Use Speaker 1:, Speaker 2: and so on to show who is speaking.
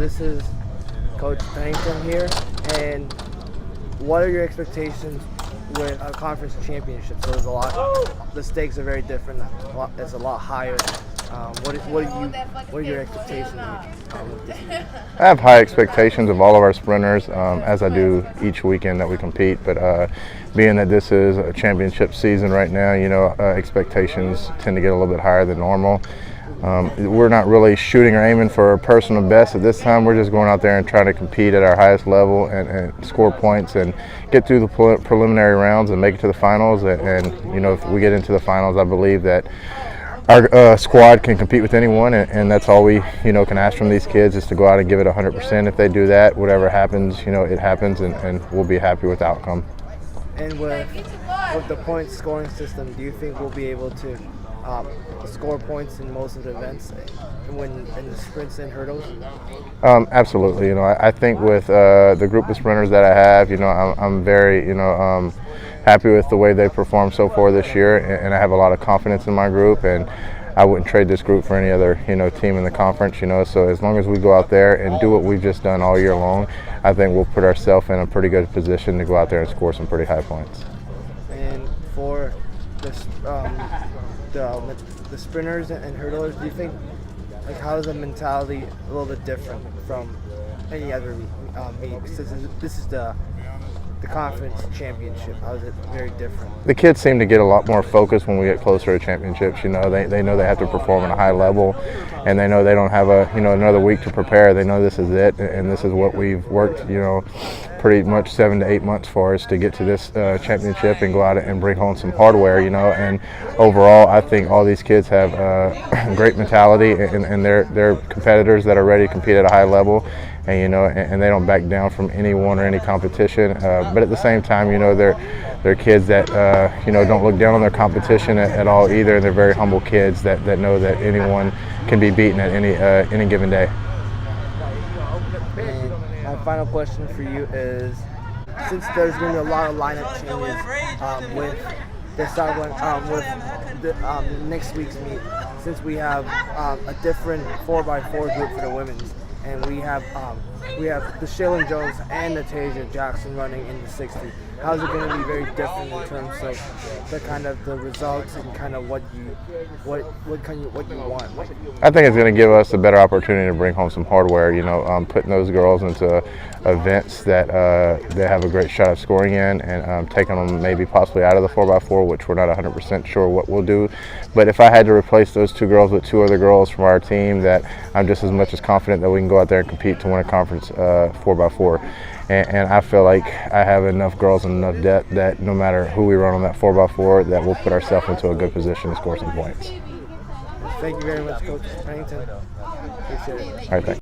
Speaker 1: this is Coach Pennington here, and what are your expectations with a conference championship? So there's a lot, the stakes are very different, it's a lot higher. What are your expectations with this meet?
Speaker 2: I have high expectations of all of our sprinters, as I do each weekend that we compete, but being that this is a championship season right now, expectations tend to get a little bit higher than normal. We're not really shooting or aiming for a personal best at this time. We're just going out there and trying to compete at our highest level and score points and get through the preliminary rounds and make it to the finals. And if we get into the finals, I believe that our squad can compete with anyone, and that's all we can ask from these kids is to go out and give it 100%. If they do that, whatever happens, it happens, and we'll be happy with the outcome.
Speaker 1: And with the point scoring system, do you think we'll be able to score points in most of the events in the sprints and hurdles?
Speaker 2: Absolutely. I think with the group of sprinters that I have, I'm very happy with the way they performed so far this year, and I have a lot of confidence in my group, and I wouldn't trade this group for any other team in the conference. So as long as we go out there and do what we've just done all year long, I think we'll put ourselves in a pretty good position to go out there and score some pretty high points.
Speaker 1: And for the sprinters and hurdlers, do you think, how is the mentality a little bit different from any other meet? This is the conference championship. How is it very different?
Speaker 2: The kids seem to get a lot more focused when we get closer to championships. They know they have to perform at a high level, and they know they don't have another week to prepare. They know this is it, and this is what we've worked pretty much 7 to 8 months for us to get to this championship and go out and bring home some hardware. And overall, I think all these kids have great mentality, and they're competitors that are ready to compete at a high level. And they don't back down from anyone or any competition. But at the same time, they're kids that don't look down on their competition at all either. They're very humble kids that know that anyone can be beaten at any given day.
Speaker 1: And my final question for you is, since there's going to be a lot of lineup changes with this with the next week's meet, since we have a different 4x4 group for the women's, and we have the Shaylin Jones and Natasha Jackson running in the 60. How's it going to be very different in terms of the results and kind of what you want?
Speaker 2: I think it's going to give us a better opportunity to bring home some hardware. Putting those girls into events that they have a great shot of scoring in, and taking them maybe possibly out of the 4x4, which we're not 100% sure what we'll do. But if I had to replace those two girls with two other girls from our team, that I'm just as much as confident that we can go out there and compete to win a conference 4x4. And I feel like I have enough girls and enough depth that no matter who we run on that 4x4, that we'll put ourselves into a good position to score some points.
Speaker 1: Thank you very much, Coach Pennington. Appreciate it.
Speaker 2: All right, thanks.